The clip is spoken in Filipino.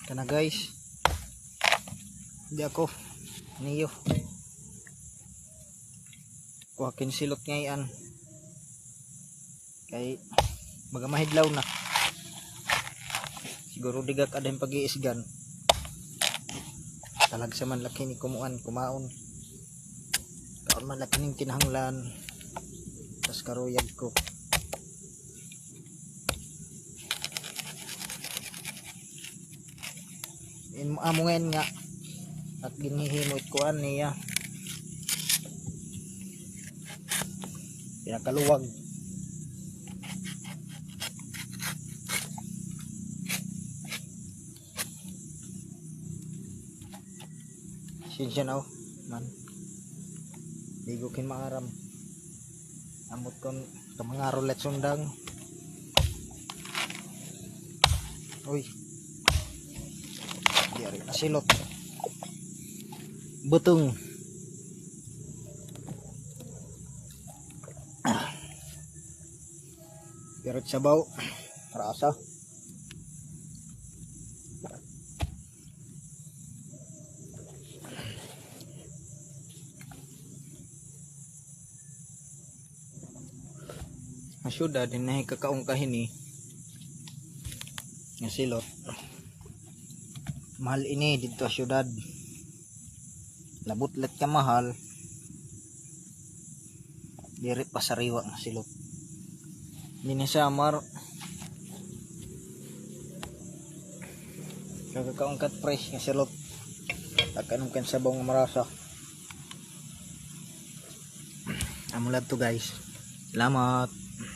Kana guys, hindi ako niyo kuhakin silot ngayon kay magamahidlaw na siguro digak adang pag-iisgan talag sa man laki ni kumuan kumaon kaon man laki ning kinahanglan tas karuyag ko amo ngayon nga at ginihimot kuan niya pinakaluwag sinsya na man di ko kin maaram amot kon mga roulette sundang uy diari na silot butong pirot sabaw rasa masyuda din na kakaong kahini nga silot mahal ini dito sa syudad labutlet ka mahal diri pasariwa nga silot hindi samar kakaong cut price nga silot takanong kan sabaw nga marasa amulad to guys salamat.